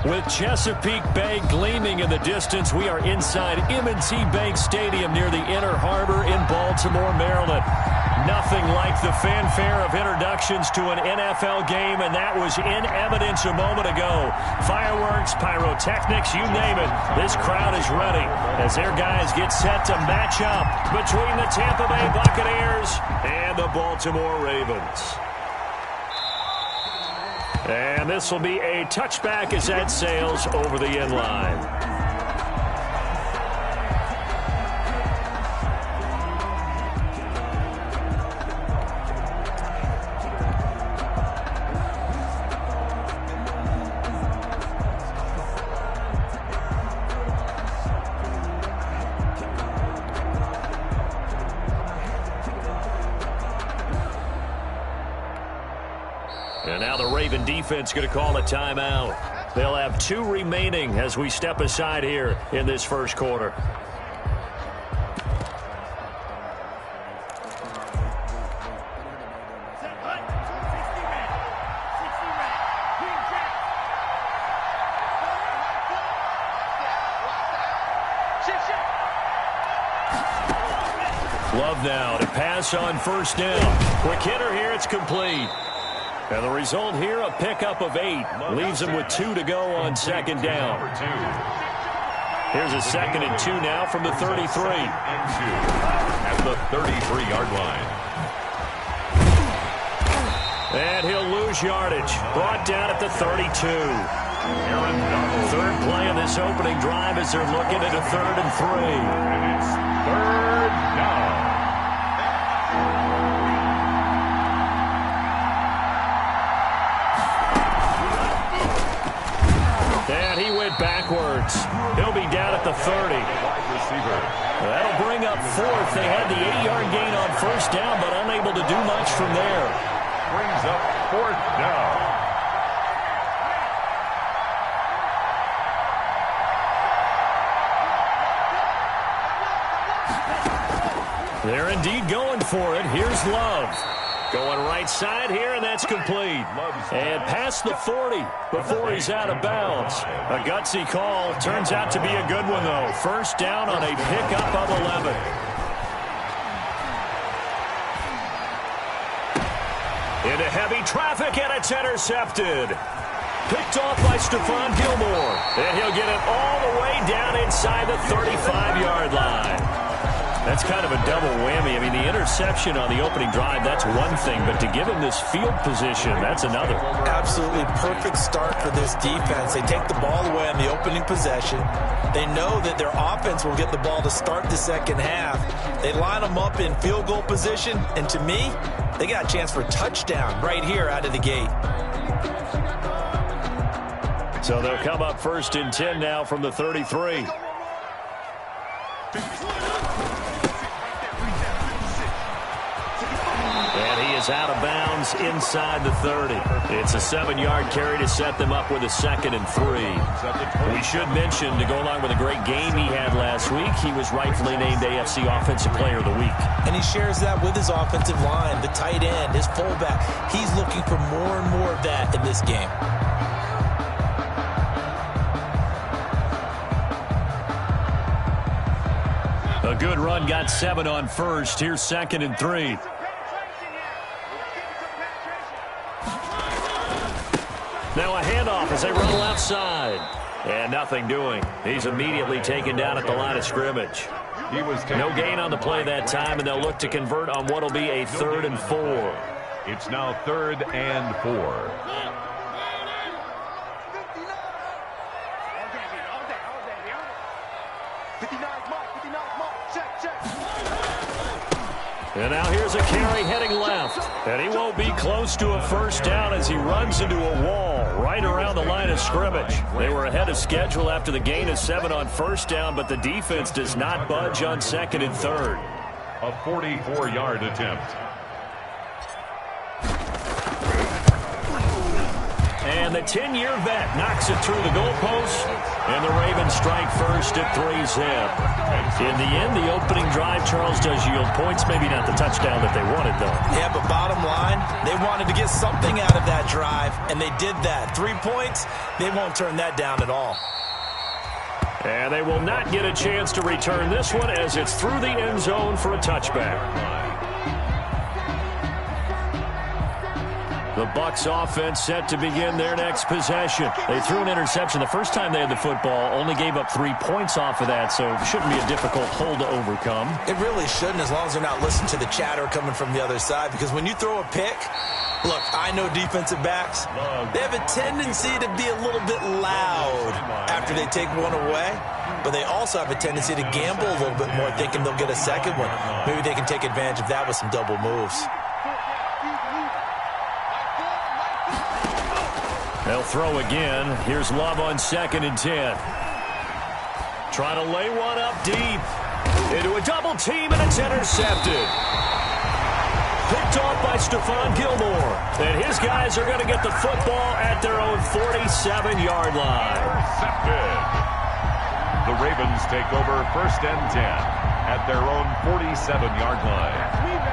With Chesapeake Bay gleaming in the distance, we are inside M&T Bank Stadium near the Inner Harbor in Baltimore, Maryland. Nothing like the fanfare of introductions to an NFL game, and that was in evidence a moment ago. Fireworks, pyrotechnics, you name it. This crowd is ready as their guys get set to match up between the Tampa Bay Buccaneers and the Baltimore Ravens. And this will be a touchback as that sails over the end line. And now the Raven defense going to call a timeout. They'll have 2 remaining as we step aside here in this first quarter. Love now to pass on first down. Quick hitter here, it's complete. And the result here, a pickup of 8. Leaves him with 2 to go on second down. Here's a 2nd and 2 now from the 33. At the 33-yard line. And he'll lose yardage. Brought down at the 32. Third play of this opening drive as they're looking at a 3rd and 3. And it's 3rd down. And he went backwards. He'll be down at the 30. That'll bring up 4th. They had the 8-yard gain on first down, but unable to do much from there. Brings up 4th down. They're indeed going for it. Here's Love. Going right side here, and that's complete. And past the 40 before he's out of bounds. A gutsy call. Turns out to be a good one, though. First down on a pickup of 11. Into heavy traffic, and it's intercepted. Picked off by Stephon Gilmore. And he'll get it all the way down inside the 35-yard line. That's kind of a double whammy. I mean, the interception on the opening drive, that's one thing. But to give him this field position, that's another. Absolutely perfect start for this defense. They take the ball away on the opening possession. They know that their offense will get the ball to start the second half. They line them up in field goal position. And to me, they got a chance for a touchdown right here out of the gate. So they'll come up 1st and 10 now from the 33. Out of bounds inside the 30. It's a 7-yard carry to set them up with a 2nd and 3. We should mention, to go along with a great game he had last week, he was rightfully named AFC Offensive Player of the Week. And he shares that with his offensive line, the tight end, his fullback. He's looking for more and more of that in this game. A good run, got 7 on first. Here's 2nd and 3. Now a handoff as they roll outside. And nothing doing. He's immediately taken down at the line of scrimmage. No gain on the play that time, and they'll look to convert on what will be a 3rd and 4. It's now 3rd and 4. And now here's a carry heading left. And he won't be close to a first down as he runs into a wall right around the line of scrimmage. They were ahead of schedule after the gain of 7 on first down, but the defense does not budge on 2nd and 3rd. A 44-yard attempt. And the 10-year vet knocks it through the goalpost. And the Ravens strike first at 3-zip. In the end, the opening drive, Charles, does yield points. Maybe not the touchdown that they wanted, though. Yeah, but bottom line, they wanted to get get something out of that drive, and they did that. 3 points, they won't turn that down at all. And they will not get a chance to return this one as it's through the end zone for a touchback. The Bucs offense set to begin their next possession. They threw an interception the first time they had the football, only gave up 3 points off of that, so it shouldn't be a difficult hole to overcome. It really shouldn't, as long as they're not listening to the chatter coming from the other side, because when you throw a pick, look, I know defensive backs, they have a tendency to be a little bit loud after they take one away, but they also have a tendency to gamble a little bit more, thinking they'll get a second one. Maybe they can take advantage of that with some double moves. They'll throw again. Here's Love on 2nd and 10. Trying to lay one up deep. Into a double team, and it's intercepted. Picked off by Stephon Gilmore. And his guys are going to get the football at their own 47-yard line. Intercepted. The Ravens take over 1st and 10 at their own 47-yard line.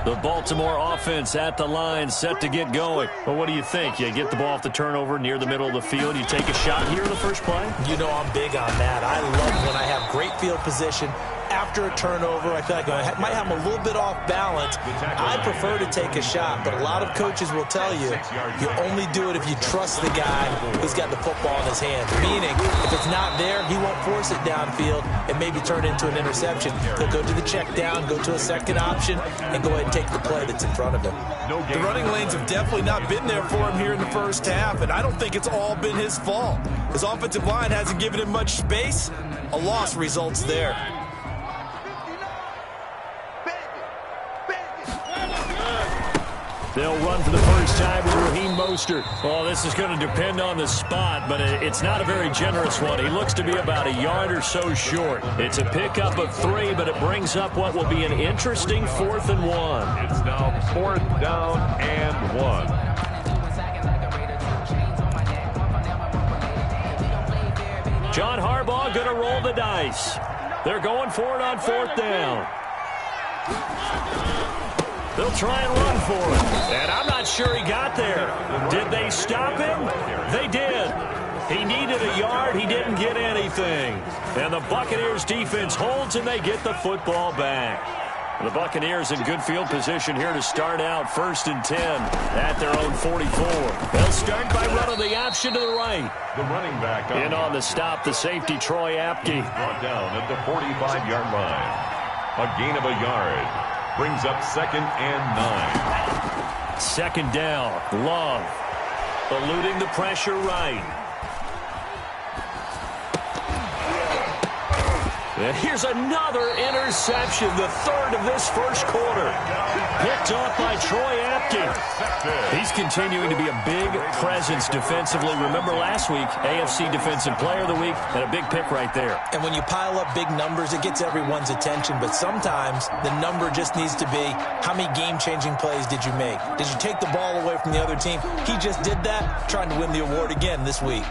The Baltimore offense at the line, set to get going. Well, what do you think? You get the ball off the turnover near the middle of the field. You take a shot here in the first play? You know I'm big on that. I love when I have great field position. After a turnover, I feel like I might have them a little bit off balance. I prefer to take a shot, but a lot of coaches will tell you, you only do it if you trust the guy who's got the football in his hands. Meaning, if it's not there, he won't force it downfield and maybe turn it into an interception. He'll go to the check down, go to a second option, and go ahead and take the play that's in front of him. The running lanes have definitely not been there for him here in the first half, and I don't think it's all been his fault. His offensive line hasn't given him much space. A loss results there. They'll run for the first time with Raheem Mostert. Well, this is going to depend on the spot, but it's not a very generous one. He looks to be about a yard or so short. It's a pickup of 3, but it brings up what will be an interesting 4th and 1. It's now 4th down and 1. John Harbaugh going to roll the dice. They're going for it on 4th down. They'll try and run for it. And I'm not sure he got there. Did they stop him? They did. He needed a yard. He didn't get anything. And the Buccaneers defense holds, and they get the football back. The Buccaneers in good field position here to start out 1st and 10 at their own 44. They'll start by running the option to the right. The running back in on the stop, the safety, Troy Apke. Brought down at the 45-yard line. A gain of a yard. Brings up 2nd and 9. 2nd down. Love. Eluding the pressure right. And here's another interception, the 3rd of this first quarter. Picked off by Troy Apke. He's continuing to be a big presence defensively. Remember last week, AFC Defensive Player of the Week, and a big pick right there. And when you pile up big numbers, it gets everyone's attention. But sometimes the number just needs to be, how many game-changing plays did you make? Did you take the ball away from the other team? He just did that, trying to win the award again this week.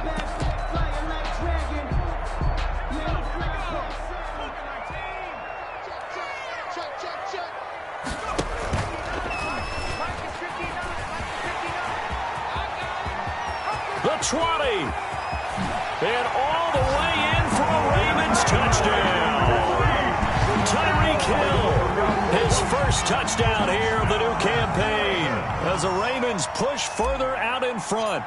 The 20. And all the way in for a Ravens touchdown. Tyreek Hill, his first touchdown here of the new campaign as the Ravens push further out in front.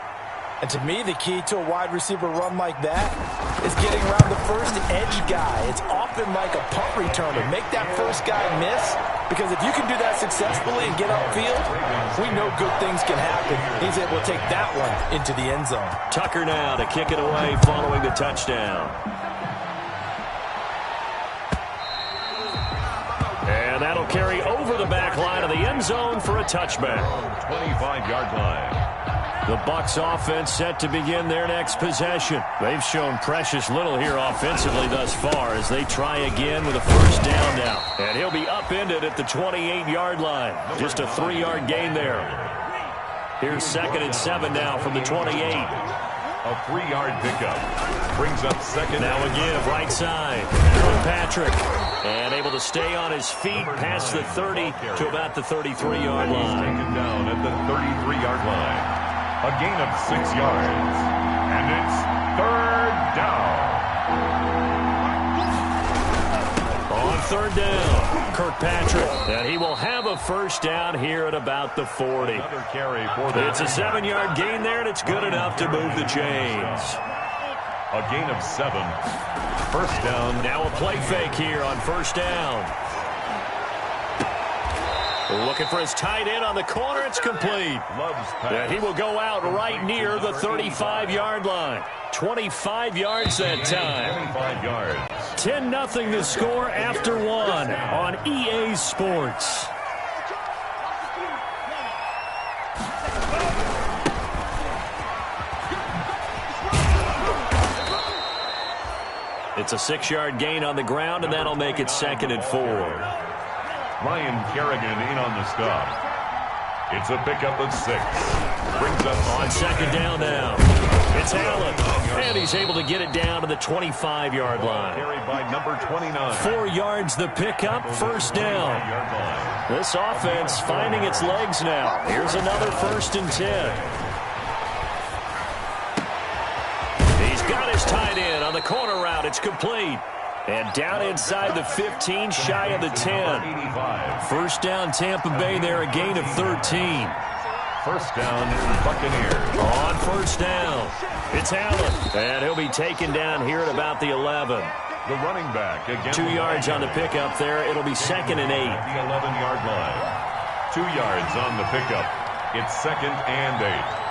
And to me, the key to a wide receiver run like that is getting around the first edge guy. It's often like a punt returner. Make that first guy miss, because if you can do that successfully and get upfield, we know good things can happen. He's able to take that one into the end zone. Tucker now to kick it away following the touchdown. And that'll carry over the back line of the end zone for a touchback. 25-yard line. The Bucs offense set to begin their next possession. They've shown precious little here offensively thus far as they try again with a first down now. And he'll be upended at the 28-yard line. Just a 3-yard gain there. Here's 2nd and 7 now from the 28. A 3-yard pickup. Brings up second. Now again, right side. Patrick. And able to stay on his feet past the 30 to about the 33-yard line. Taken down at the 33-yard line. A gain of 6 yards. And it's third down. On third down, Kirkpatrick. And he will have a first down here at about the 40. Another carry for the It's a 7-yard gain there, and it's good enough to move the chains. A gain of 7. First down. Now a play fake here on first down. Looking for his tight end on the corner. It's complete. Loves pass. And he will go out right near the 35-yard line. 25 yards that time. 25 yards. 10-0 the score after one on EA Sports. It's a 6-yard gain on the ground, and that'll make it 2nd and 4. Ryan Kerrigan in on the stop. It's a pickup of 6. Brings up On second down now. It's Allen. And he's able to get it down to the 25-yard line. Carried by number 29. 4 yards the pickup, first down. This offense finding its legs now. Here's another 1st and 10. He's got his tight end on the corner route. It's complete. And down inside the 15, shy of the 10. First down, Tampa Bay there, a gain of 13. First down, Buccaneers. On first down, it's Allen. And he'll be taken down here at about the 11. The running back again. 2 yards on the pickup there. It'll be 2nd and 8. The 11-yard line. 2 yards on the pickup. It's 2nd and 8.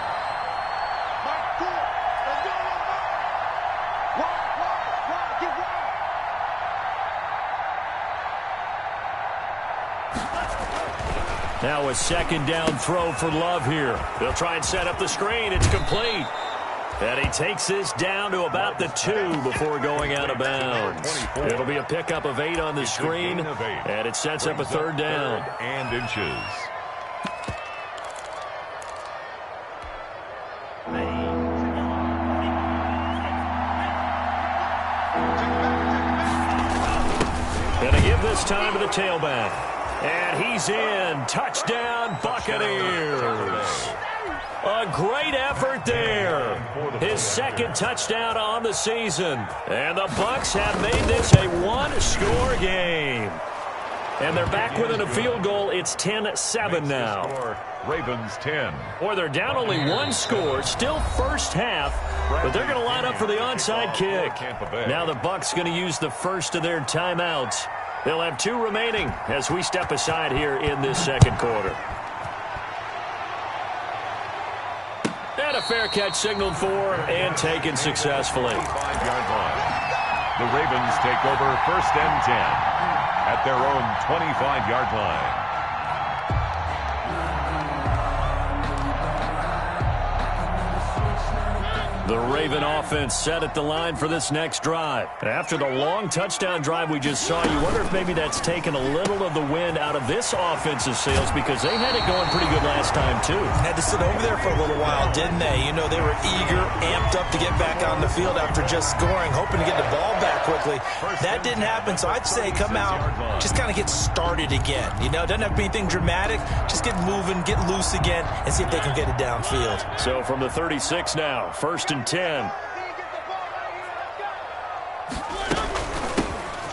Now a 2nd down throw for Love here. They'll try and set up the screen. It's complete. And he takes this down to about the 2 before going out of bounds. It'll be a pickup of 8 on the screen, and it sets up a 3rd down. And inches. Gonna give this time to the tailback. And he's in. Touchdown, Buccaneers. A great effort there. His 2nd touchdown on the season. And the Bucs have made this a one-score game. And they're back within a field goal. It's 10-7 now. Ravens 10. Boy, they're down only 1 score. Still first half. But they're going to line up for the onside kick. Now the Bucs going to use the first of their timeouts. They'll have 2 remaining as we step aside here in this 2nd quarter. And a fair catch signaled for and taken successfully. 5-yard line. The Ravens take over 1st and 10 at their own 25-yard line. The Raven offense set at the line for this next drive. After the long touchdown drive we just saw, you wonder if maybe that's taken a little of the wind out of this offensive sails because they had it going pretty good last time, too. Had to sit over there for a little while, didn't they? You know, they were eager, amped up to get back on the field after just scoring, hoping to get the ball back quickly. That didn't happen, so I'd say come out, just kind of get started again. You know, it doesn't have to be anything dramatic. Just get moving, get loose again, and see if they can get it downfield. So from the 36 now, 1st and 10.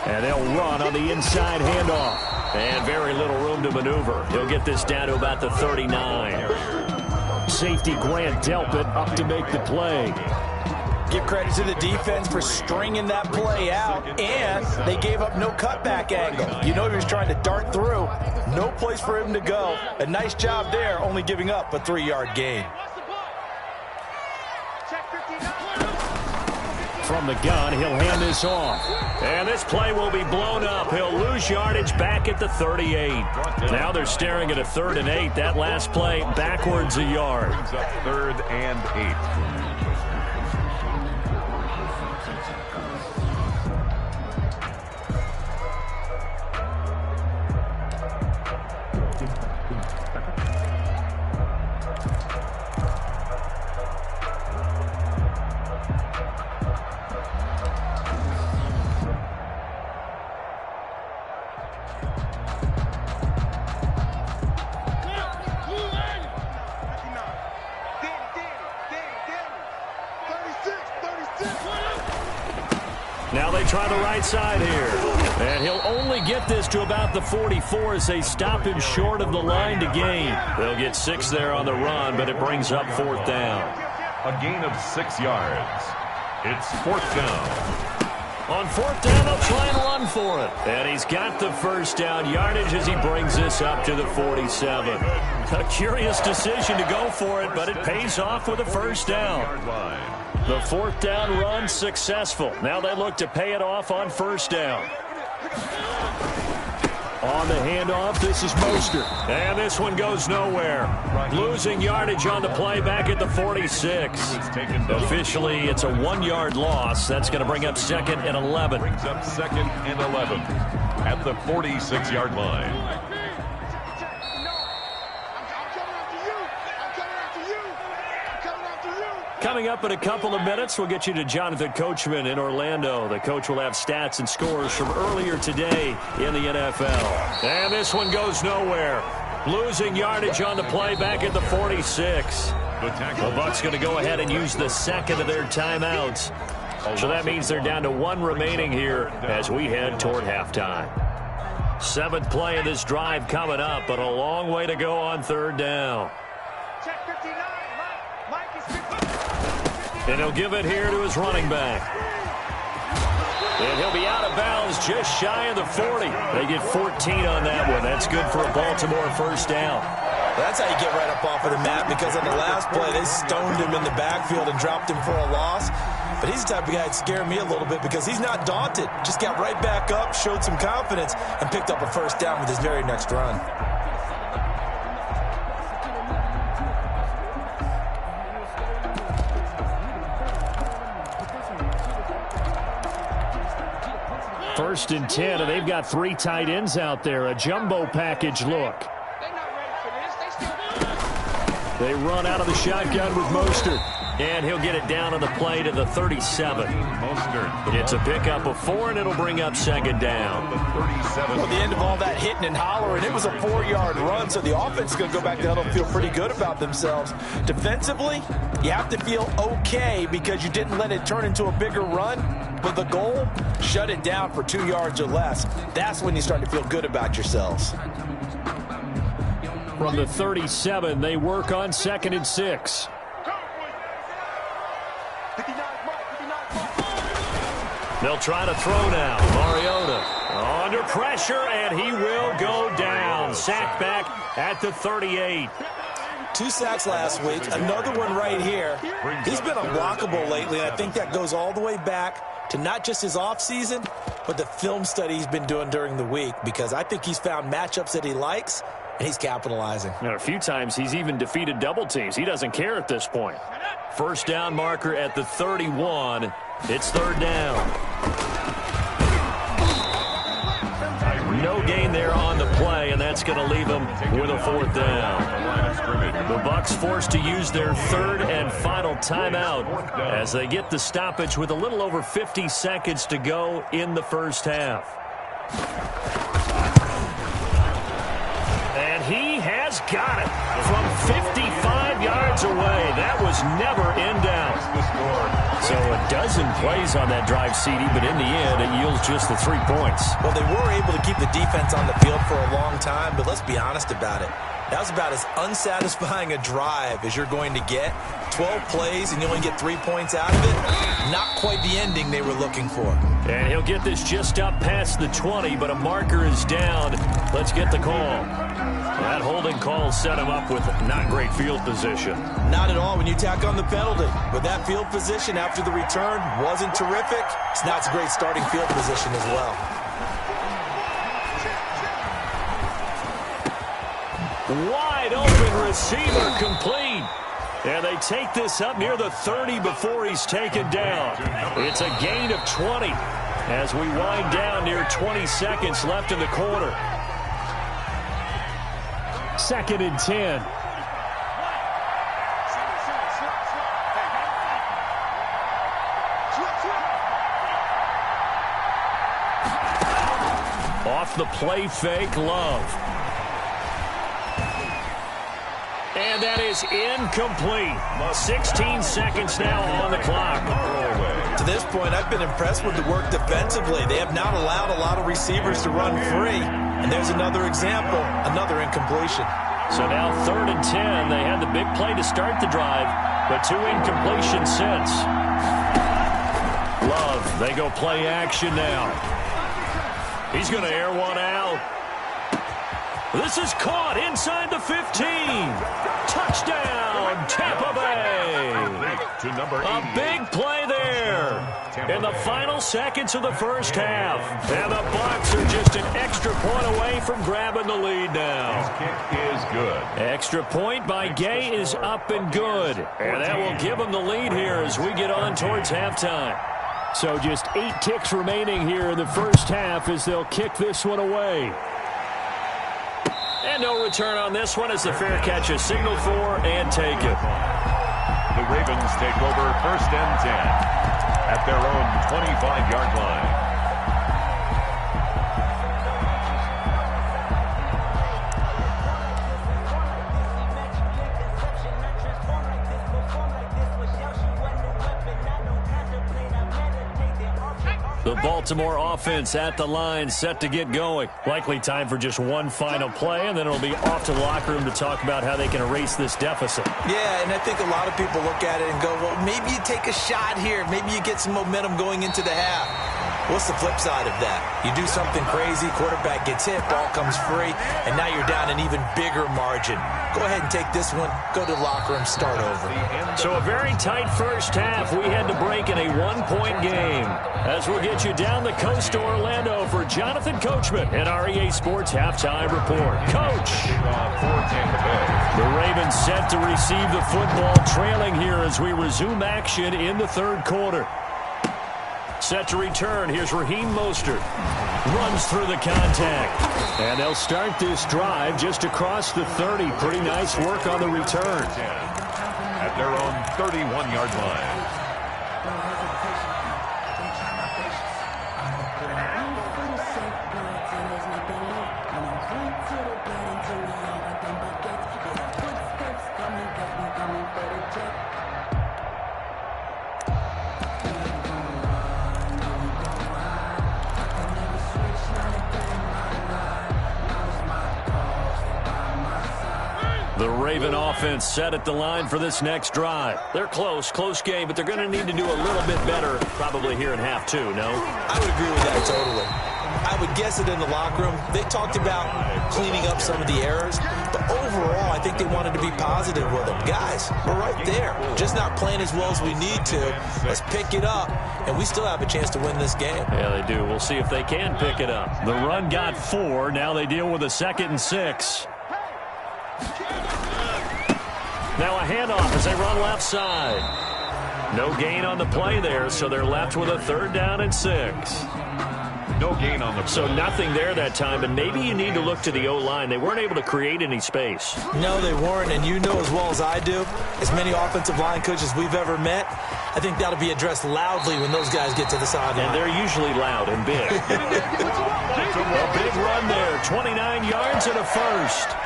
And they'll run on the inside handoff. And very little room to maneuver. He'll get this down to about the 39. Safety Grant Delpit up to make the play. Give credit to the defense for stringing that play out, and they gave up no cutback angle. You know he was trying to dart through. No place for him to go. A nice job there, only giving up a 3-yard gain. From the gun, he'll hand this off. And this play will be blown up. He'll lose yardage back at the 38. Now they're staring at a 3rd and 8. That last play backwards a yard. 3rd and 8. Now they try the right side here. And he'll only get this to about the 44 as they stop him short of the line to gain. They'll get 6 there on the run, but it brings up 4th down. A gain of 6 yards. It's 4th down. On 4th down, they'll try and run for it. And he's got the first down yardage as he brings this up to the 47. A curious decision to go for it, but it pays off with a first down. The 4th down run successful. Now they look to pay it off on first down. On the handoff, this is Mostert. And this one goes nowhere. Losing yardage on the play back at the 46. Officially, it's a 1-yard loss. That's going to bring up 2nd and 11. Brings up 2nd and 11 at the 46-yard line. Coming up in a couple of minutes, we'll get you to Jonathan Coachman in Orlando. The coach will have stats and scores from earlier today in the NFL. And this one goes nowhere. Losing yardage on the play back at the 46. The Bucs going to go ahead and use the 2nd of their timeouts. So that means they're down to 1 remaining here as we head toward halftime. 7th play of this drive coming up, but a long way to go on 3rd down. And he'll give it here to his running back. And he'll be out of bounds just shy of the 40. They get 14 on that one. That's good for a Baltimore first down. That's how you get right up off of the mat, because on the last play, they stoned him in the backfield and dropped him for a loss. But he's the type of guy that scared me a little bit because he's not daunted. Just got right back up, showed some confidence, and picked up a first down with his very next run. First and 10, and they've got 3 tight ends out there. A jumbo package look. They run out of the shotgun with Mostert. And he'll get it down on the play to the 37. Mostert. It's a pickup of 4, and it'll bring up 2nd down. Well, the end of all that hitting and hollering, it was a 4-yard run, so the offense is going to go back to huddle and feel pretty good about themselves. Defensively, you have to feel okay because you didn't let it turn into a bigger run. But the goal, shut it down for 2 yards or less. That's when you start to feel good about yourselves. From the 37, they work on 2nd and 6. They'll try to throw now. Mariota under pressure, and he will go down. Sacked back at the 38. 2 sacks last week, another one right here. He's been unblockable lately, and I think that goes all the way back to not just his offseason, but the film study he's been doing during the week, because I think he's found matchups that he likes, and he's capitalizing. And a few times he's even defeated double teams. He doesn't care at this point. First down marker at the 31. It's 3rd down. No gain there on the play, and that's going to leave them with a 4th down. The Bucs forced to use their 3rd and final timeout as they get the stoppage with a little over 50 seconds to go in the first half. And he has got it from 55 yards away. That was never in doubt. So a dozen plays on that drive, CD, but in the end, it yields just the 3 points. Well, they were able to keep the defense on the field for a long time, but let's be honest about it. That was about as unsatisfying a drive as you're going to get. 12 plays, and you only get 3 points out of it. Not quite the ending they were looking for. And he'll get this just up past the 20, but a marker is down. Let's get the call. That holding call set him up with not great field position. Not at all when you tack on the penalty. But that field position after the return wasn't terrific. It's not a great starting field position as well. Wide open receiver complete. And they take this up near the 30 before he's taken down. It's a gain of 20 as we wind down near 20 seconds left in the quarter. 2nd and 10. Off the play fake, Love. And that is incomplete. 16 seconds now on the clock. To this point, I've been impressed with the work defensively. They have not allowed a lot of receivers to run free. And there's another example, another incompletion. So now 3rd and 10. They had the big play to start the drive, but 2 incompletions since. Love, they go play action now. He's going to air one out. This is caught inside the 15. Touchdown, Tampa Bay. A big play there in the final seconds of the first half. And the Bucs are just an extra point away from grabbing the lead now. His kick is good. Extra point by Gay is up and good. And that will give them the lead here as we get on towards halftime. So just 8 kicks remaining here in the first half as they'll kick this one away. And no return on this one as the fair catch is signaled for and taken. The Ravens take over 1st and 10 at their own 25-yard line. The Baltimore offense at the line, set to get going. Likely time for just one final play, and then it'll be off to the locker room to talk about how they can erase this deficit. Yeah, and I think a lot of people look at it and go, well, maybe you take a shot here. Maybe you get some momentum going into the half. What's the flip side of that? You do something crazy, quarterback gets hit, ball comes free, and now you're down an even bigger margin. Go ahead and take this one, go to the locker room, start over. So a very tight first half. We had to break in a 1-point game. As we'll get you down the coast to Orlando for Jonathan Coachman at REA Sports Halftime Report. Coach! The Ravens set to receive the football, trailing here as we resume action in the 3rd quarter. Set to return. Here's Raheem Mostert. Runs through the contact. And they'll start this drive just across the 30. Pretty nice work on the return. At their own 31-yard line. The Raven offense set at the line for this next drive. They're close game, but they're going to need to do a little bit better probably here in half 2, no? I would agree with that totally. I would guess it in the locker room. They talked about cleaning up some of the errors, but overall, I think they wanted to be positive with them. Guys, we're right there. Just not playing as well as we need to. Let's pick it up, and we still have a chance to win this game. Yeah, they do. We'll see if they can pick it up. The run got 4. Now they deal with a 2nd and 6. Now a handoff as they run left side. No gain on the play there, so they're left with a 3rd down and 6. No gain on the play. So nothing there that time, and maybe you need to look to the O-line. They weren't able to create any space. No, they weren't, and you know as well as I do, as many offensive line coaches we've ever met, I think that'll be addressed loudly when those guys get to the sideline. And they're usually loud and big. A big run there, 29 yards and a 1st.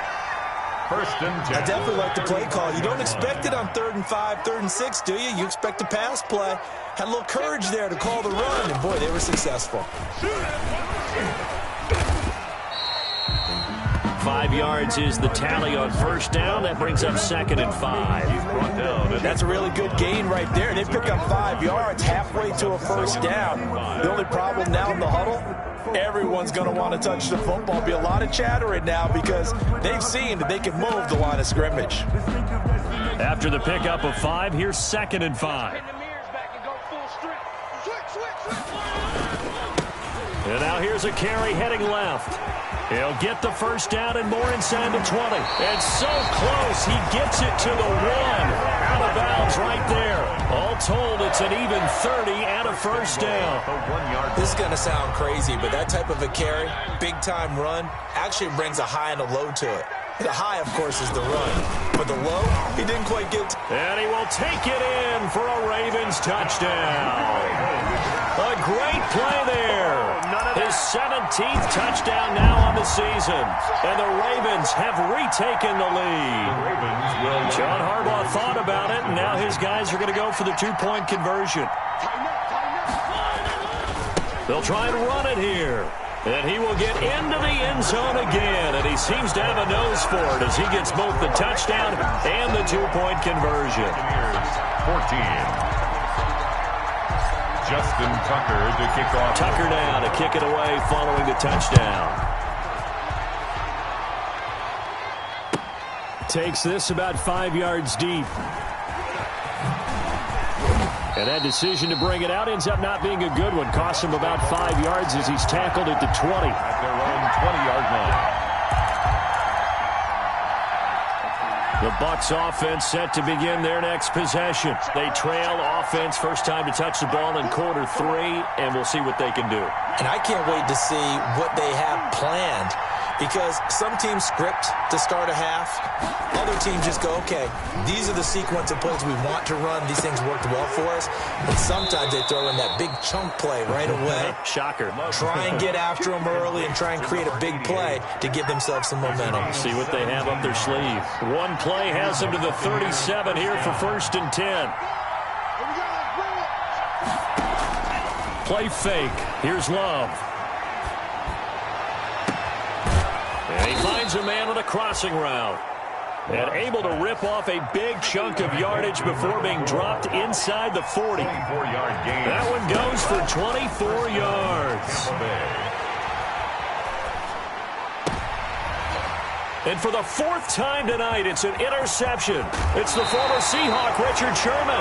1st and 10. I definitely like the play call. You don't expect it on 3rd and 5, 3rd and 6, do you? You expect a pass play. Had a little courage there to call the run, and boy, they were successful. 5 yards is the tally on 1st down. That brings up 2nd and 5. That's a really good gain right there. They pick up 5 yards halfway to a 1st down. The only problem now in the huddle, everyone's going to want to touch the football. Be a lot of chattering now because they've seen that they can move the line of scrimmage. After the pickup of 5, here's 2nd and 5. And now here's a carry heading left. He'll get the 1st down and more inside the 20. And so close, he gets it to the 1. Out of bounds right there. All told, it's an even 30 and a 1st down. This is going to sound crazy, but that type of a carry, big-time run, actually brings a high and a low to it. The high, of course, is the run. But the low, he didn't quite get to. And he will take it in for a Ravens touchdown. A great play there. His 17th touchdown now on the season. And the Ravens have retaken the lead. John Harbaugh thought about it, and now his guys are going to go for the 2-point conversion. They'll try and run it here. And he will get into the end zone again. And he seems to have a nose for it as he gets both the touchdown and the two-point conversion. 14. Justin Tucker to kick off. Tucker down to kick it away following the touchdown. Takes this about 5 yards deep. And that decision to bring it out ends up not being a good one. Costs him about 5 yards as he's tackled at the 20. At their own 20-yard line. The Bucs offense set to begin their next possession. They trail offense, first time to touch the ball in quarter 3, and we'll see what they can do. And I can't wait to see what they have planned, because some teams script to start a half. Other teams just go, okay, these are the sequence of plays we want to run. These things worked well for us. And sometimes they throw in that big chunk play right away. Shocker. Try and get after them early and try and create a big play to give themselves some momentum. See what they have up their sleeve. One play has them to the 37 here for 1st and 10. Play fake. Here's Love. And he finds a man on a crossing route. And able to rip off a big chunk of yardage before being dropped inside the 40. 24-yard gain. That one goes for 24 yards. And for the 4th time tonight, it's an interception. It's the former Seahawk, Richard Sherman.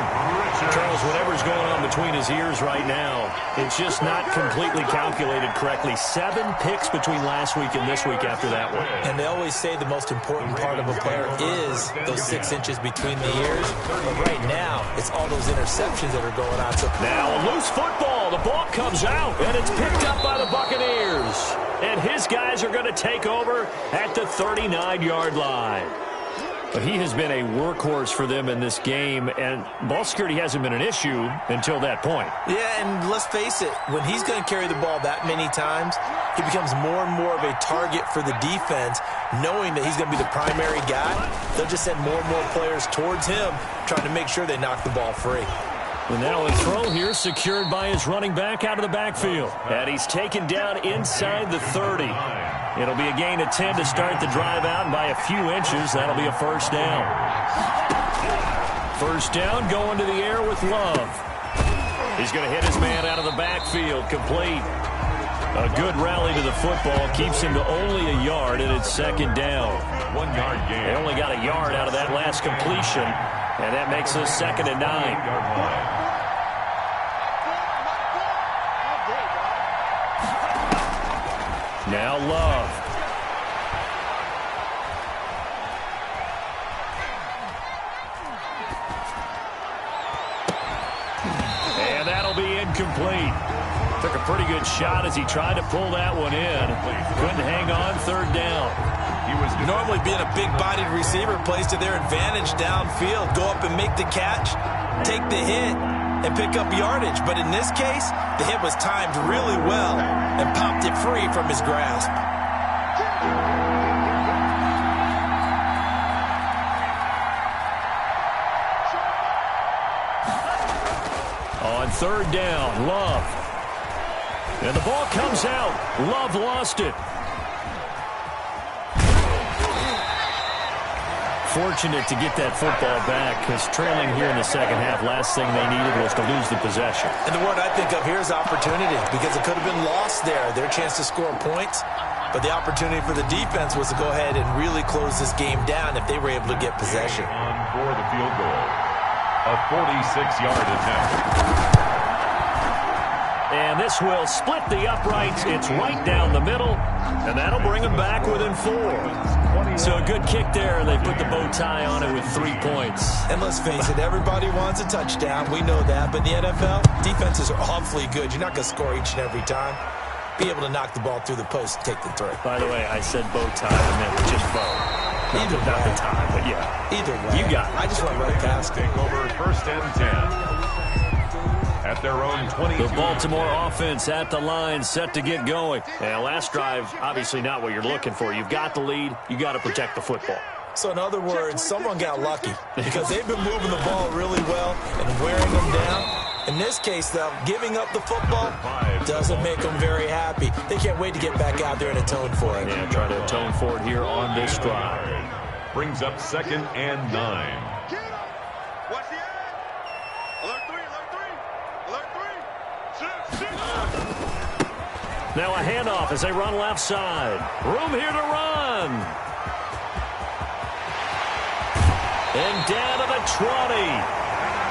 Charles, whatever's going on between his ears right now, it's just not completely calculated correctly. 7 picks between last week and this week after that one. And they always say the most important part of a player is those 6 inches between the ears. But right now, it's all those interceptions that are going on. So now a loose football. The ball comes out, and it's picked up by the Buccaneers. And his guys are going to take over at the 39-yard line. But he has been a workhorse for them in this game, and ball security hasn't been an issue until that point. Yeah, and let's face it, when he's going to carry the ball that many times, he becomes more and more of a target for the defense, knowing that he's going to be the primary guy. They'll just send more and more players towards him, trying to make sure they knock the ball free. And now a throw here secured by his running back out of the backfield. And he's taken down inside the 30. It'll be a gain of 10 to start the drive out, and by a few inches, that'll be a 1st down. 1st down going to the air with Love. He's going to hit his man out of the backfield, complete. A good rally to the football keeps him to only a yard, and it's 2nd down. 1-yard gain. They only got a yard out of that last completion, and that makes us 2nd and 9. Now Love. And that'll be incomplete. Took a pretty good shot as he tried to pull that one in. Couldn't hang on. 3rd down. He was normally being a big-bodied receiver plays to their advantage downfield. Go up and make the catch, take the hit, and pick up yardage. But in this case, the hit was timed really well and popped it free from his grasp. On 3rd down, Love. And the ball comes out. Love lost it. Fortunate to get that football back, because trailing here in the 2nd half, last thing they needed was to lose the possession. And the word I think of here is opportunity, because it could have been lost there. Their chance to score points, but the opportunity for the defense was to go ahead and really close this game down if they were able to get possession. On for the field goal. A 46-yard attempt. And this will split the uprights. It's right down the middle, and that'll bring them back within 4. So a good kick there, and they put the bow tie on it with 3 points. And let's face it, everybody wants a touchdown. We know that. But in the NFL, defenses are awfully good. You're not going to score each and every time. Be able to knock the ball through the post and take the throw. By the way, I said bow tie, and meant just bow. Either not way. the tie, but yeah. Either way. You got it. I just went right past it. Take over 1st and 10. At their own 22. The Baltimore offense at the line, set to get going. And last drive, obviously not what you're looking for. You've got the lead. You got to protect the football. So in other words, someone got lucky because they've been moving the ball really well and wearing them down. In this case, though, giving up the football doesn't make them very happy. They can't wait to get back out there and atone for it. Yeah, try to atone for it here on this drive. Brings up 2nd and 9. Now a handoff as they run left side. Room here to run. And down to the 20.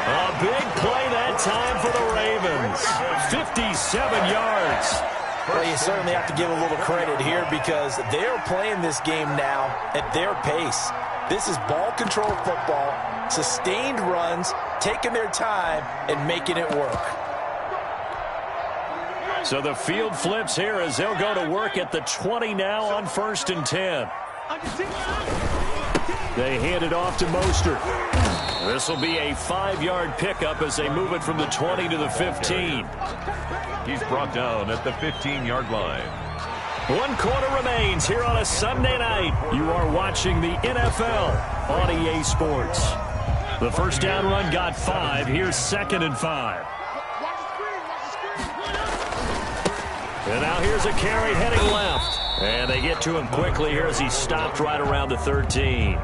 A big play that time for the Ravens. 57 yards. Well, you certainly have to give a little credit here because they're playing this game now at their pace. This is ball control football, sustained runs, taking their time and making it work. So the field flips here as they'll go to work at the 20 now on 1st and 10. They hand it off to Mostert. This will be a 5-yard pickup as they move it from the 20 to the 15. He's brought down at the 15-yard line. 1 quarter remains here on a Sunday night. You are watching the NFL on EA Sports. The first down run got 5. Here's 2nd and 5. And now here's a carry heading left. And they get to him quickly here as he stopped right around the 13.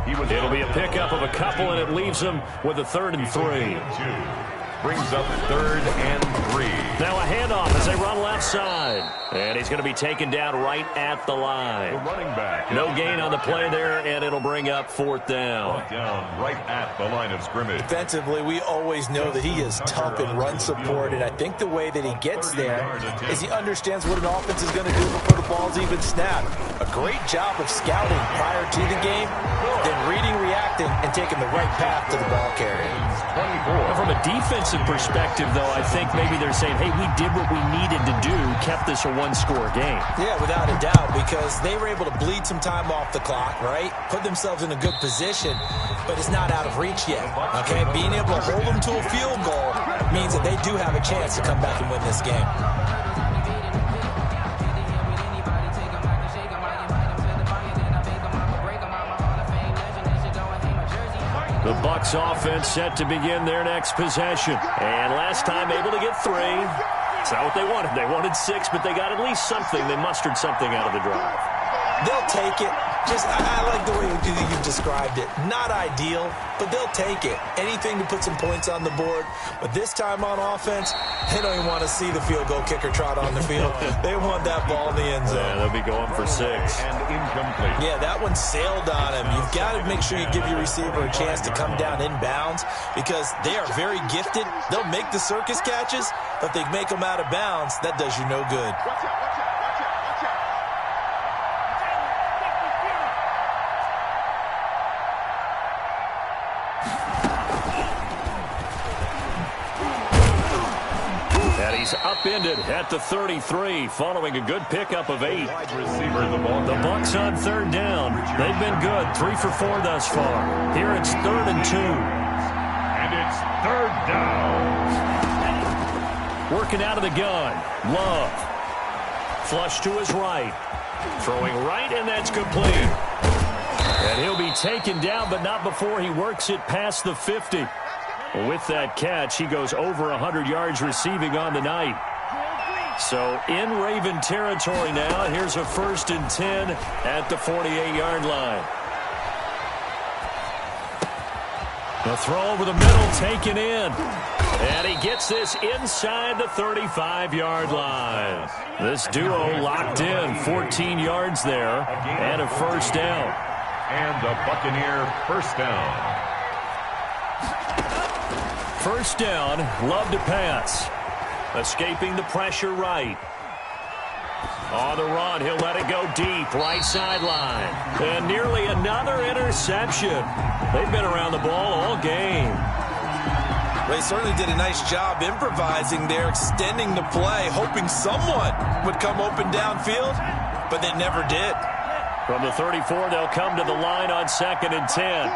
It'll be a pickup of a couple, and it leaves him with a 3rd and 3. Brings up 3rd and 3. Now a handoff as they run left side. And he's going to be taken down right at the line. The running back. No gain on the play there, and it'll bring up 4th down. Brought down right at the line of scrimmage. Defensively, we always know that he is tough in run support, and I think the way that he gets there is he understands what an offense is going to do before the ball's even snapped. A great job of scouting prior to the game, then reading, reacting, and taking the right path to the ball carrier. From a defensive perspective, though, I think maybe they're saying, hey, we did what we needed to do, kept this a one-score game. Yeah, without a doubt, because they were able to bleed some time off the clock, right? Put themselves in a good position, but it's not out of reach yet, okay? Being able to hold them to a field goal means that they do have a chance to come back and win this game. The Bucs offense set to begin their next possession. And last time able to get 3. It's not what they wanted. They wanted 6, but they got at least something. They mustered something out of the drive. They'll take it. I like the way you described it. Not ideal, but they'll take it. Anything to put some points on the board. But this time on offense, they don't even want to see the field goal kicker trot on the field. They want that ball in the end zone. Yeah, they'll be going for 6. And incomplete. Yeah, that one sailed on him. You've got to make sure you give your receiver a chance to come down inbounds because they are very gifted. They'll make the circus catches, but if they make them out of bounds, that does you no good. He's upended at the 33 following a good pickup of 8. The Bucs on 3rd down. They've been good, 3 for 4 thus far. Here it's 3rd and 2. And it's 3rd down. Working out of the gun. Love. Flush to his right. Throwing right, and that's complete. And he'll be taken down, but not before he works it past the 50. With that catch, he goes over 100 yards receiving on the night. So in Raven territory now. Here's a 1st and 10 at the 48-yard line. The throw over the middle taken in. And he gets this inside the 35-yard line. This duo locked in, 14 yards there, and a 1st down. And the Buccaneer 1st down. 1st down, Love to pass. Escaping the pressure right. On the run, he'll let it go deep, right sideline. And nearly another interception. They've been around the ball all game. They certainly did a nice job improvising there, extending the play, hoping someone would come open downfield, but they never did. From the 34, they'll come to the line on 2nd and 10.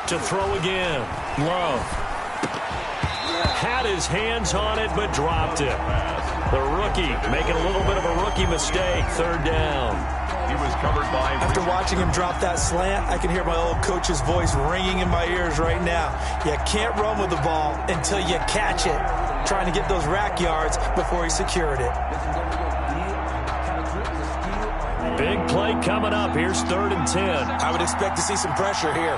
To throw again. Love. Had his hands on it, but dropped it. The rookie making a little bit of a rookie mistake. 3rd down. He was covered by... After watching him drop that slant, I can hear my old coach's voice ringing in my ears right now. You can't run with the ball until you catch it. Trying to get those rack yards before he secured it. Big play coming up. Here's 3rd and 10. I would expect to see some pressure here.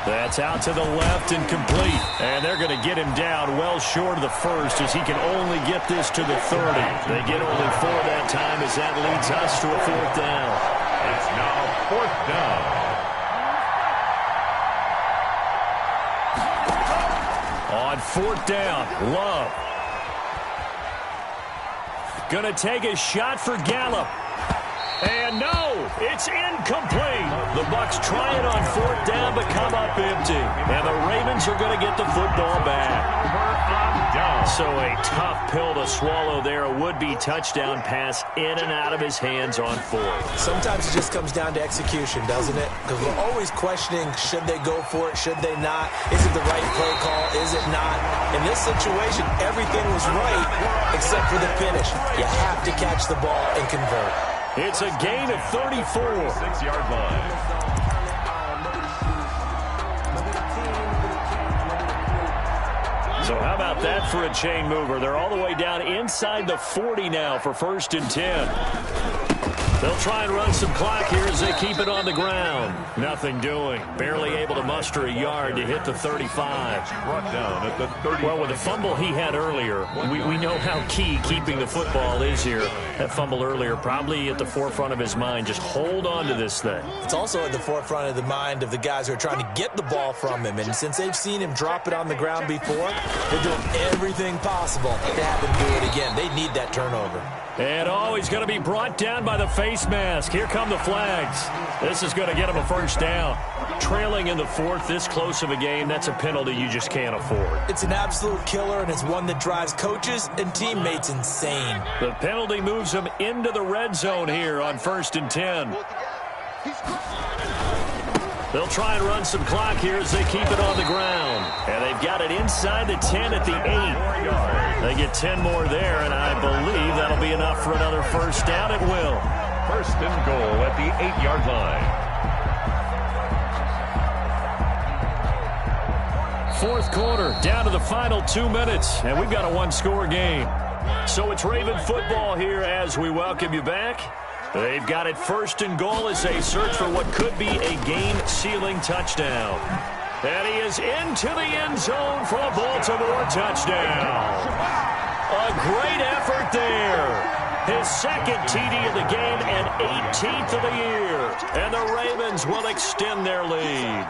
That's out to the left and complete. And they're going to get him down well short of the first as he can only get this to the 30. They get only 4 that time as that leads us to a 4th down. It's now 4th down. On 4th down, Love. Gonna take a shot for Gallup. And no, it's incomplete. The Bucs try it on 4th down but come up empty. And the Ravens are going to get the football back. So a tough pill to swallow there. A would-be touchdown pass in and out of his hands on 4th. Sometimes it just comes down to execution, doesn't it? Because we're always questioning, should they go for it, should they not? Is it the right play call, is it not? In this situation, everything was right except for the finish. You have to catch the ball and convert. It's a gain of 34. 6-yard line. So how about that for a chain mover? They're all the way down inside the 40 now for 1st and 10. They'll try and run some clock here as they keep it on the ground. Nothing doing. Barely able to muster a yard to hit the 35. Brought down at the 35. Well, with the fumble he had earlier, we know how key keeping the football is here. That fumble earlier probably at the forefront of his mind. Just hold on to this thing. It's also at the forefront of the mind of the guys who are trying to get the ball from him. And since they've seen him drop it on the ground before, they're doing everything possible to have him do it again. They need that turnover. And he's going to be brought down by the face mask. Here come the flags. This is going to get him a 1st down. Trailing in the 4th, this close of a game, that's a penalty you just can't afford. It's an absolute killer, and it's one that drives coaches and teammates insane. The penalty moves them into the red zone here on 1st and 10. They'll try and run some clock here as they keep it on the ground. And they've got it inside the 10 at the 8. They get 10 more there, and I believe that'll be enough for another 1st down. It will. 1st and goal at the 8-yard line. 4th quarter, down to the final 2 minutes, and we've got a 1-score game. So it's Raven football here as we welcome you back. They've got it 1st and goal as they search for what could be a game-sealing touchdown. And he is into the end zone for a Baltimore touchdown. A great effort there. His 2nd TD of the game and 18th of the year. And the Ravens will extend their lead.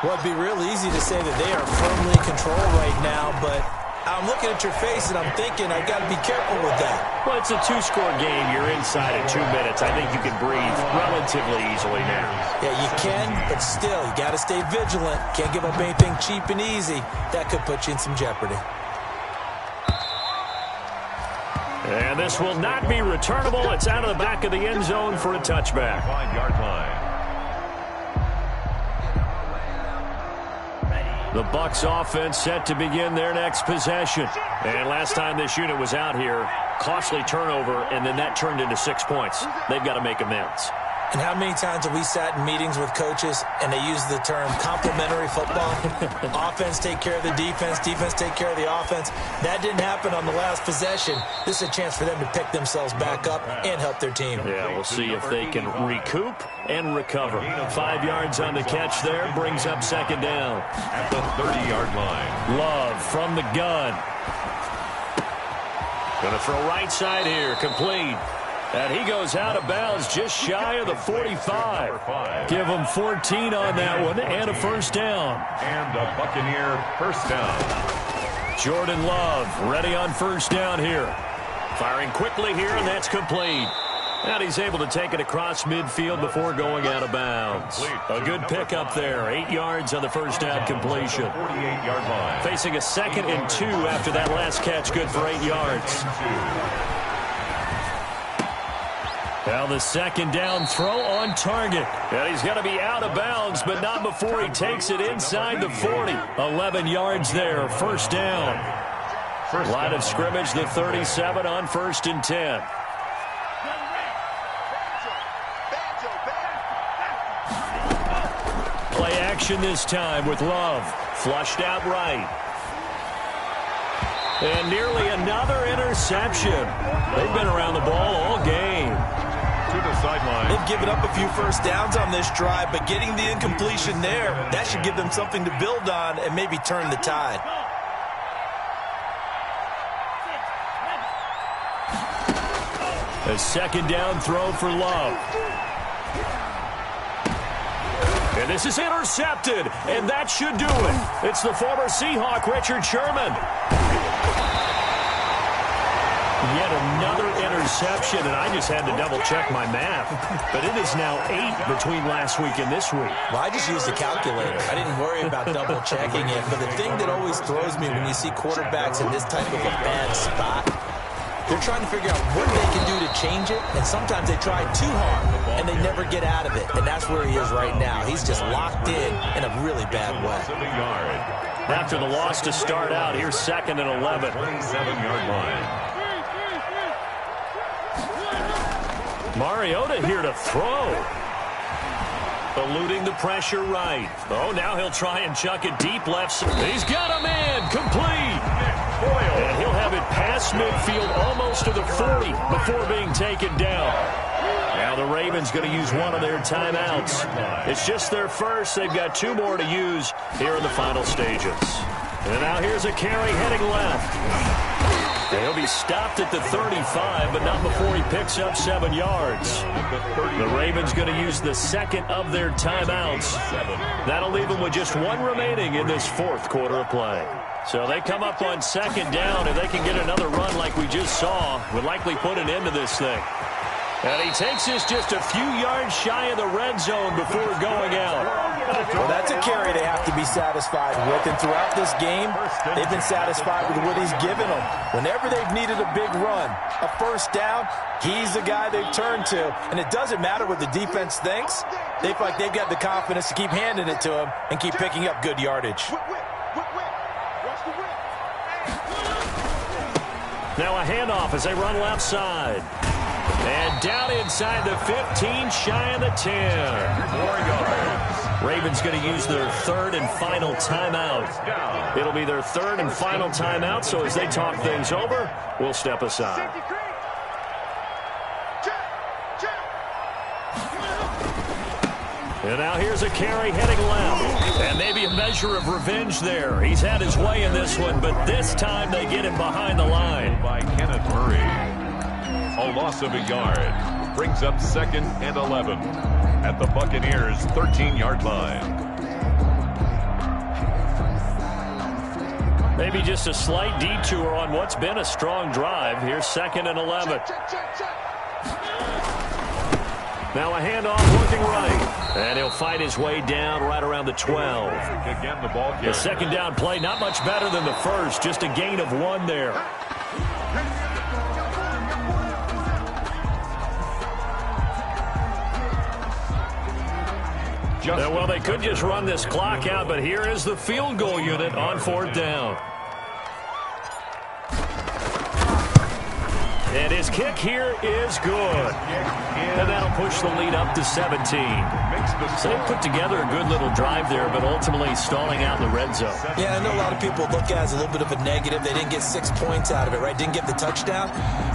Well, it'd be real easy to say that they are firmly in control right now, but I'm looking at your face and I'm thinking I've got to be careful with that. Well, it's a 2-score game. You're inside in 2 minutes. I think you can breathe relatively easily now. Yeah, you can, but still, you got to stay vigilant. Can't give up anything cheap and easy. That could put you in some jeopardy. And this will not be returnable. It's out of the back of the end zone for a touchback. 5-yard line. The Bucs offense set to begin their next possession. And last time this unit was out here, costly turnover, and then that turned into 6 points. They've got to make amends. And how many times have we sat in meetings with coaches and they use the term complementary football? Offense take care of the defense, defense take care of the offense. That didn't happen on the last possession. This is a chance for them to pick themselves back up and help their team. Yeah, we'll see if they can recoup and recover. 5 yards on the catch there, brings up 2nd down. At the 30-yard line. Love from the gun. Going to throw right side here, complete. And he goes out of bounds just shy of the 45. Give him 14 on that one and a 1st down. And a Buccaneer 1st down. Jordan Love ready on 1st down here. Firing quickly here, and that's complete. And he's able to take it across midfield before going out of bounds. A good pickup there. 8 yards on the 1st down completion. 48-yard line. Facing a 2nd and 2 after that last catch, good for 8 yards. Now the 2nd down throw on target. And he's going to be out of bounds, but not before he takes it inside the 40. 11 yards there, 1st down. Line of scrimmage, the 37 on 1st and 10. Play action this time with Love. Flushed out right. And nearly another interception. They've been around the ball all game. To the sideline. They've given up a few first downs on this drive, but getting the incompletion there, that should give them something to build on and maybe turn the tide. A second down throw for Love. And this is intercepted, and that should do it. It's the former Seahawk, Richard Sherman. Yet another interception, and I just had to double-check my math. But it is now 8 between last week and this week. Well, I just used a calculator. I didn't worry about double-checking it. But the thing that always throws me when you see quarterbacks in this type of a bad spot, they're trying to figure out what they can do to change it, and sometimes they try too hard, and they never get out of it. And that's where he is right now. He's just locked in a really bad way. After the loss to start out, here's 2nd and 11. 27-yard line. Mariota here to throw. Eluding the pressure right. Oh, now he'll try and chuck it deep left. He's got a man. Complete. And he'll have it past midfield almost to the 40 before being taken down. Now the Ravens going to use one of their timeouts. It's just their first. They've got 2 more to use here in the final stages. And now here's a carry heading left. He'll be stopped at the 35, but not before he picks up 7 yards. The Ravens going to use the second of their timeouts. That'll leave them with just 1 remaining in this 4th quarter of play. So they come up on 2nd down, and they can get another run like we just saw. Would likely put an end to this thing. And he takes this just a few yards shy of the red zone before going out. Well, that's a carry they have to be satisfied with. And throughout this game, they've been satisfied with what he's given them. Whenever they've needed a big run, a first down, he's the guy they've turned to. And it doesn't matter what the defense thinks. They feel like they've got the confidence to keep handing it to him and keep picking up good yardage. Now a handoff as they run left side. And down inside the 15, shy of the 10. 4 yards. Ravens going to use their 3rd and final timeout. It'll be their 3rd and final timeout, so as they talk things over, we'll step aside. And now here's a carry heading left. And maybe a measure of revenge there. He's had his way in this one, but this time they get him behind the line. By Kenneth Murray. A loss of a yard. Brings up 2nd and 11 at the Buccaneers' 13-yard line. Maybe just a slight detour on what's been a strong drive. Here's 2nd and 11. Now a handoff looking right. And he'll fight his way down right around the 12. Again, the ball The 2nd down play, not much better than the first. Just a gain of 1 there. Well, they could just run this clock out, but here is the field goal unit on 4th down. And his kick here is good. And that'll push the lead up to 17. So they put together a good little drive there, but ultimately stalling out in the red zone. Yeah, I know a lot of people look at it as a little bit of a negative. They didn't get 6 points out of it, right? Didn't get the touchdown.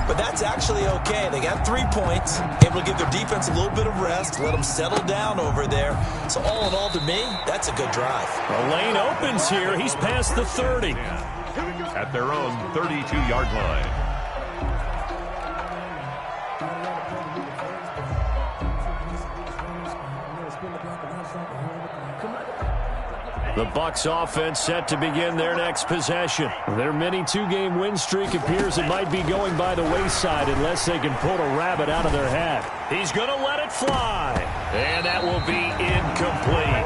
But that's actually okay. They got 3 points, able to give their defense a little bit of rest, let them settle down over there. So all in all, to me, that's a good drive. A lane opens here. He's past the 30. At their own 32-yard line. The Bucs offense set to begin their next possession. Their mini 2-game win streak appears it might be going by the wayside unless they can pull a rabbit out of their hat. He's going to let it fly. And that will be incomplete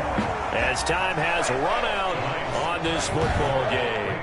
as time has run out on this football game.